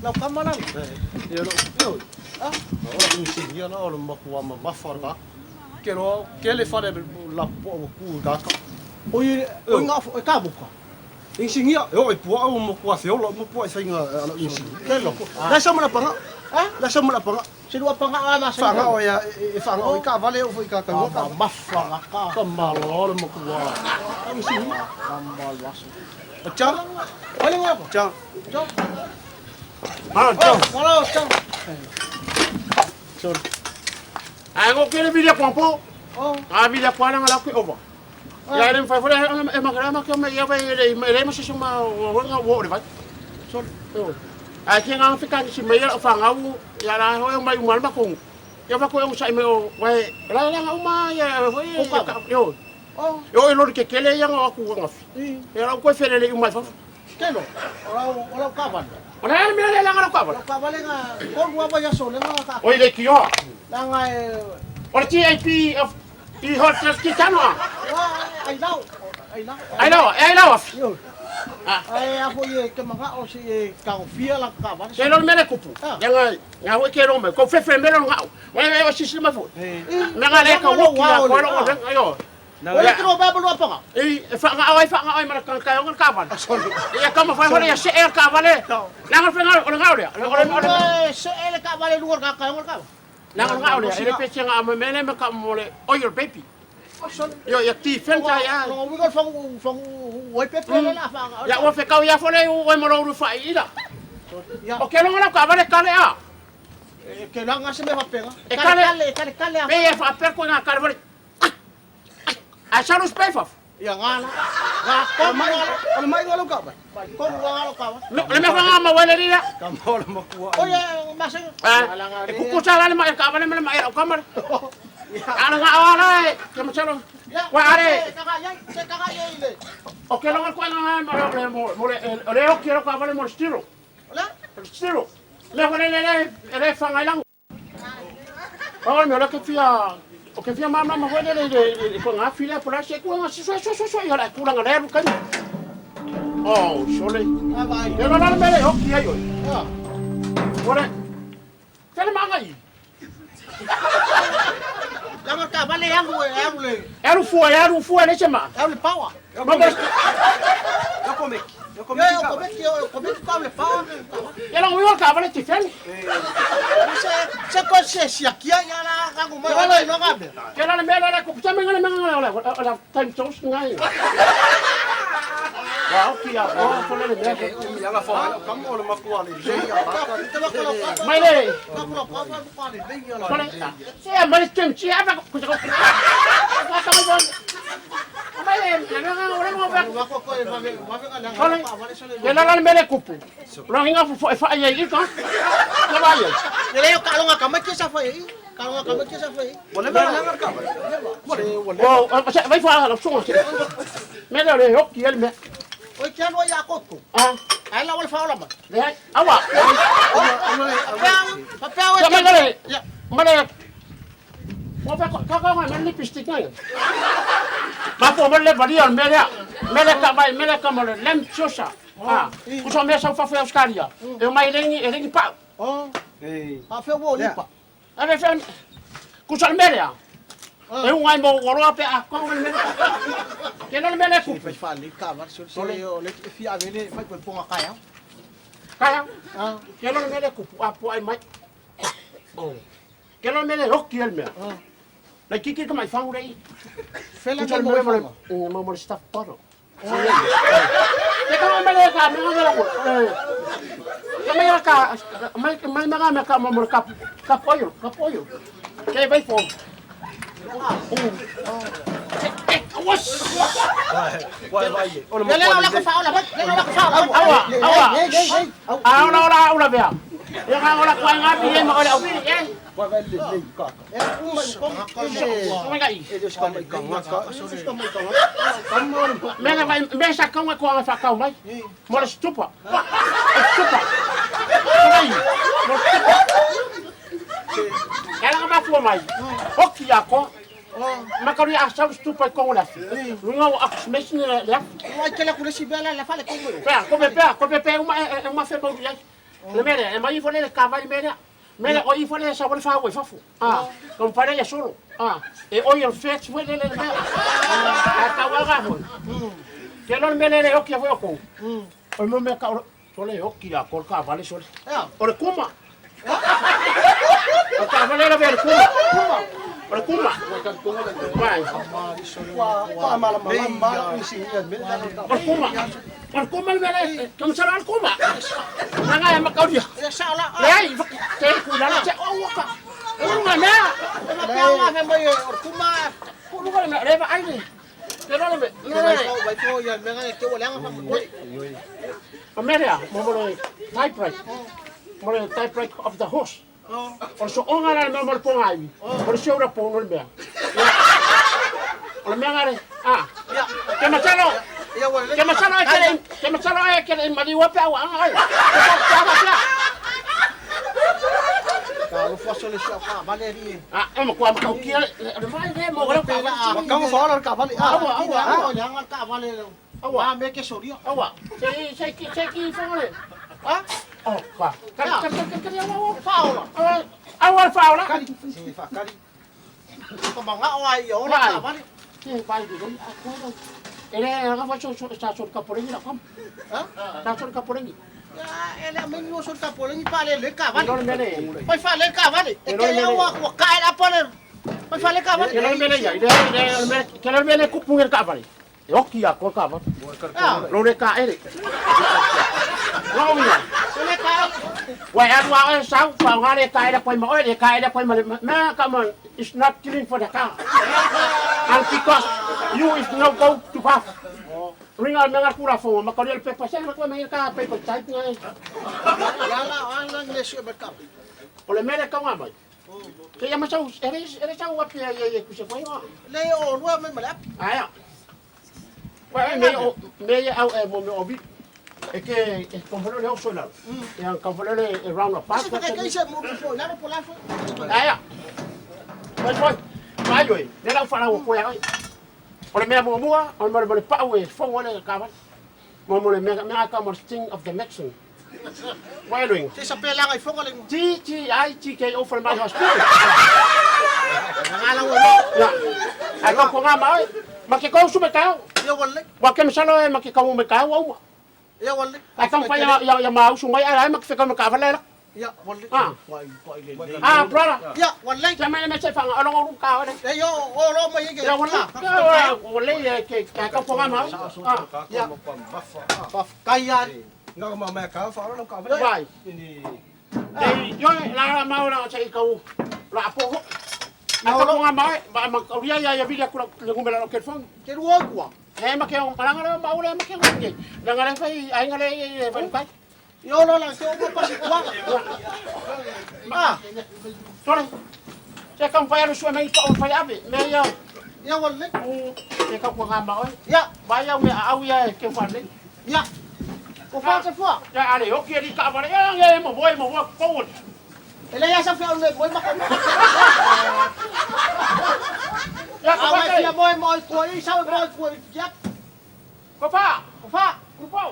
lau kamala. Ia no. Ah, Ora insinia na ora makua mafara. Kero kele fare la po ku ka. oi nga o ka buka. Insinia, eu e pua o makua feo lo makua fainga ala insinia. Kelo. La sama na panga. Ah, La sama na panga. sino pa nga ana sa. Fanga o ya e fanga o ka vale o foi ka ka. Mafara ka. Kamalo makua. Insinia. Kamal waso. Cha. Olha nga ko. Cha. Cho. Ah, cha. Wala cho. Cha. Ako kele bilia pompo. Oh. Bilia pana ngala ko over. Ya ren fa fora e magrama que me ia vai ele mas uma nga wo de vai. So. Aqui nga fica si me ia fa nga u ya la ho mai mal ma ko. Ya va ko eu sai me o vai la nga uma ya foi yo. Oh. Yo lo que kele ya nga ku nga. Era ko fere le uma fa. Kelo. Ora kaban. Ora me le la nga ko ba. Ka vale nga ko wa ba ya so le nga ka. Oi le ki yo. Nga Ora ti IP of I hot just ki tano. ai lau. I know. Yo. Ai a foi ke manga o si ka fia la ka vale. Ke lo mele kupu. Nga ho ke lo me ko fe fe mele nga. Wa si si ma fo. Me nga le ka wo ki ya ko lo ayo. Olha que não vai para o panga. Fa nga ai mara kan ka nga ka van. Ya ka ma fa ho ya se er ka vale. Na nga fe nga o nga o ya. Se ele ka vale lugar ka ka. Na nga o ya. Ele pe nga ma mele me ka mo le o your baby. Yo ya ti fen ta ya. No we got from oi pepe la fa. Ya wo fe ka ya fo le o mo ro fa ida. Ya. O ke lo nga ka vale ka le a. Que lá se me va pega. Kale. Pe fa per ko nga ka vale. A sa los pefaf. Ya ngala. Ga ko mai ngalo ka ba. Ko ngalo ka ba. Le me fa ma wala ria. Kamalo makua. Oye, mas E ku sala le ma ka vale me ma era kamar. Ana nga awala ke mo chalo. Wa are. Se caga ile. O ke lo ko nga mo le o quiero ka vale mo estilo. Hola? Estilo. Le vale le fa nga lang. Ahora me lo que fia o que fia mama ma wele le ko nga fila por ase ko nga so ya la kula nga le kan. Oh, sole. Ah vai. Yo no me le o ki ayo. Ah. Ora. Tele mangai. Lá ka vale yangu le. Era fu le chama. É o power. Mas Eu come. Eu como que come power. era un yo ka vale ti fen. Se coche si aqui ya la gangu mai wala no gabe. Que era me la ko chama nga la time tos ngai. Wow, ki ya. Oh, fole le me. Ia la fa. Kamalo makua le. Mai le. Ka ko pa pa ni dei ya la. Fole. Se ma le temchi ava ko ko. Ka mai bon. Mai le, nga ora mo va. Wa ko va ga Fole. Que la me le kupu. Lo nga fa ya i ka. Ka va ya. Ele ka lo nga ka ma ke sa fa yi. Ka lo nga ka ma ke sa fa yi. Wala ba langar ka ba? Oh, vai fa la so. Me le ho ki el me. Oi que no ya ko ko. Ah, Ai la wal fa la ma. le awa. Papel Ya male. Male. Mo fa ka me lipstick ngai. Ma po me le varia me le ka mo le lem chosa. Ah, ku so me sa fa fa Australia. E mai lengi pa. Oh, Ei. a fe wo lipa. Ave fen. Ku so me le. E un ai mo goro pe a ko me. Ke no me le ku. Vai fa li ka va so yo le fi a vele vai po ponga kaya. Kaya. Ah, Ke no me le ku a po ai mai. Oh. Ke no me le roki el me. La kiki ka mai fa urei. fe la Ku so mo me mo. mo mo sta paro. Te ka me le ka me le ko. Kami ka may mga me ka mo ka pollo. Ke vai fo. Was. Vai. Ele la ko fa la va. Ele la ko fa. Awa. Ula bea. Ya ka ora kwa nga bi mo ora obi. Vai le ka. Mai kai. Eles come ka ngaka. Me sa ka nga ko fa ka mai. Mo la stupa. Stupa. Mai. Mo stupa. Ela nga ba fu mai. Hoki ako. Makari asa stupa ko la. Nga o akusmesin la. Wa kela ku si bela la fa le ko mo. Pea, ko pepe uma fe bo ya. Le mele e mai fo le kavali mele. Mele o i fo le sa wale fa wo fafu. Kom pare ya solo. E o yo fetch we le mele. Ta wa ga mo. Ke lo mele le o ke fo ko. O mo me ka o le o ki a kol kavali solo. O le kuma. O kavali le ver kuma. O le kuma. Vai. Wa mala mala isi ya me. Al kuma mele, kamu sara al kuma. Nanga ya makau dia. Ya salah. Lei, te kula te oka. Una na. Kaya nga mo yung kuma. Kuno ka na reba ai ni. Pero le. Wai ko yan mga ke wala nga mo. Ameria, mo typewriter. Mo typewriter of the horse. Also ongara mo mo pongai. Por so ora pongo le. Ole mengare. Ya. Que masalo. Ya wala. Que masalo ay que maliwa pa wa ay. Kalau fosil siya ka baleri. Mo ko am kau kia. Vai ne mo ora pa. Kamu fala ka bali. Awa yang ka baleri. Awa me ke sorio. Awa. Sei fole. Oh, pa. Kali awa faula. Awa faula. Kali. Si fa kali. Pamanga away yo na ka bali. Vai di aku. Ele nga fa sa ka porengi na kam. Sa ka porengi. Ya, ele men yo sol ka polengi pale le ka bali. Pero mele. Pai fale ka bali. E ke ya wa kai da pole. Pai fale ka bali. Pero mele ya. Ele mele kupungen ka bali. Yoki ya ko ka bali. Lo le ka ele. Lo mi. Ele ka. Wai adwa sa fa ngale ka ele koi mo ele ka ele koi ma come on. It's not killing for the car. And because you is no go to half. Ring al mengar pura fo makaliel pepa sa ko may ka pepa type nga. Yala ang lesyo ba ka. Ole mere ka nga ba. Kaya masau ere sa wap ya ku se foi nga. Le o wa me malap. Aya. Wai me au mo obi. E que convolo le sola. Ya convolo le round of pass. Kasi kay sa mo fo na po la fo. Aya. Foi. Vai oi. Le la fala ko ya. Ole mea mua, ole mole pau e fo ole ka. Mo mea ka mo sting of the Mexican. Wailing. Si sa pela kay fo galing. TGO for my hospital. Ngala wo. Ya. Ako ko nga mai. Makikau su mekau. Ya wala. Wa ke misalo e makikau mekau wa. Ya wala. Akang pa ya mau su mai ai makifika mekavale. Ya wala. Brother. Ya wala. Jamane me se fanga olong ka. Eh yo olo mo yige. Ya wala. Wala ke ka ko nga mau. Ya. Kaya Nga ma me ka fala ka bali. Vai. Ini Yo la mau na sa ikaw. La po. Ako ko nga mai, ma kauria ya bilia ko le ngumela lo kelfon. ke ruo kwa. Makeo malanga mau le makeo ngi. Ngale fai ai ngale vai. Yo no la se o pa si kwa. Tore. Se kan fai lu suame ko fai ave. Me yo. Ya wala. Se ka ko nga mai. Ya. Vaya me au ya ke fale. Ya. Ko fa se fo. Ya ale o ke ri ka vale. Ya mo voy forward. Ele ya sa fa le mo ma ko. Ya ko Awa fa. ya mo ko i sa mo ko ya. Ko fa. Ko fa. Ko fa.